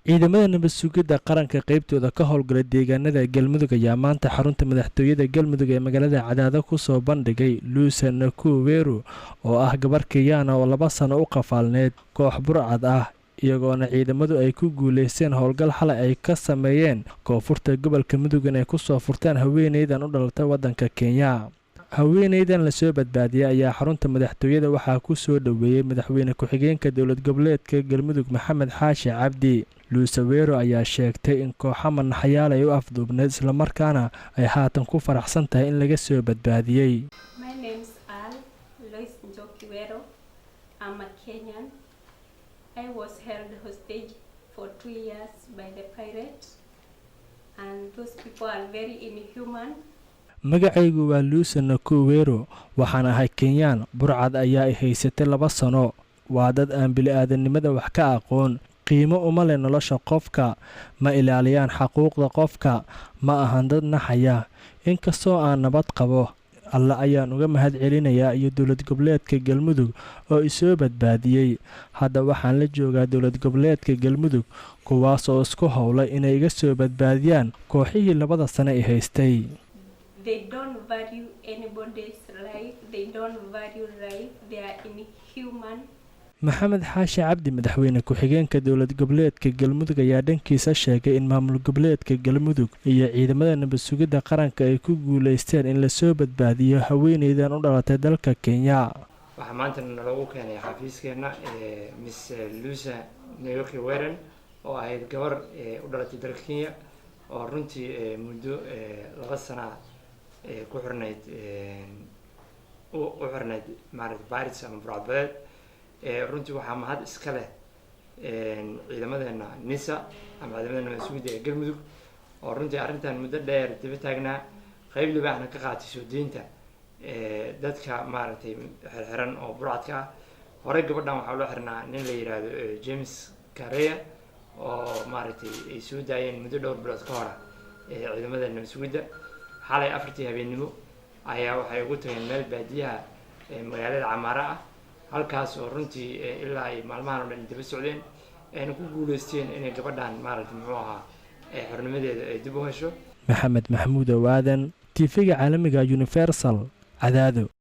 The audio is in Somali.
ciidamada nabad sugidda qaranka qaybtooda ka howlgala deegaanada galmudug ayaa maanta xarunta madaxtooyada galmudug ee magaalada cadaado ku soo bandhigay Lucy Nakuweru oo ah gabar Kenyan oo 2 sano u qafaalneed koox burcad ah iyagoona ciidamadu ay ku guuleysteen howlgal xalay ay ka sameeyeen koonfurta gobolka mudug inay ku soo furtaan haweeneydan u dhalatay wadanka Kenya. haweeneydan la soo badbaadiyay ayaa xarunta madaxtooyada waxaa ku soo dhaweeyay madaxweyne ku-xigeenka dowlad goboleedka galmudug Maxamed Xaashi Cabdi. Lucy Nakuweru ayaa sheegtay in kooxo manaxyaal ay u afduubneed isla markaana ay haatan ku faraxsan tahay in laga soo badbaadiyay. My name is Lucy Nakuweru. I'm a Kenyan. I was held hostage for 2 years by the pirates, and those people are very inhuman. magacaygu waa Lucy Nakuweru waxaan ahay Kenyan. burcad ayaa ay haysatay 2 sano. waa dad aan bini'aadanimada wax ka aqoon, qiimo uma leh nolosha qofka, ma ilaaliyaan xuquuqda qofka, ma ahan dad naxaya. inkastoo aan nabad qabo, alla ayaan uga mahad celinayaa iyo dowlad goboleedka galmudug oo i soo badbaadiyay. hadda waxaan la joogaa dowlad goboleedka galmudug kuwaas oo isku howlay inay iga soo badbaadiyaan kooxihii 2 sano ay haystay. They don't value anybody's life. They don't value life. They are inhuman. Maxamed Xaashi Cabdi madaxweyne ku-xigeenka dowlad goboleedka galmudug ayaa dhankiisa sheegay in maamul goboleedka galmudug iyo ciidamada nabad sugidda qaranka ay ku guuleysteen in la soo badbaadiyo haweeneydan u dhalatay dalka Kenya. waxaa maanta nalagu keenay xafiiskeena Miss Lucy Nakuweru oo ahayd gabar u dhalatay dalka Kenya oo runtii muddo 2 sano ku xirnayd maareed Paris ama burcadbadeed. runtii waxaa mahad iska leh ciidamadeena NISA ama ciidamadeena nabad sugidda ee galmudug oo runtii arrintan muddo dheer daba taagnaa, qayb libaaxna ka qaatay soo deynta dadka maaragtay xirxiran oo burcadka ah. horey gabadhan waxaa loo xirnaa nin la yiraahdo James Kareya oo maaragtay ay soo daayeen muddo dhowr bilood ka hor ciidamada nabad sugidda. xalay 4 habeenimo ayaa waxay ugu tageen meel baadiyaha magaalada Camaara ah, halkaas oo runtii ilaa ay maalmahan oo dhan daba socdeen ayna ku guuleysteen inay gabadhan maaragtay muxuu ahaa xornimadeeda ay dib u hesho. Maxamed Maxamuud Aadan, TV-ga caalamiga Universal, Cadaado.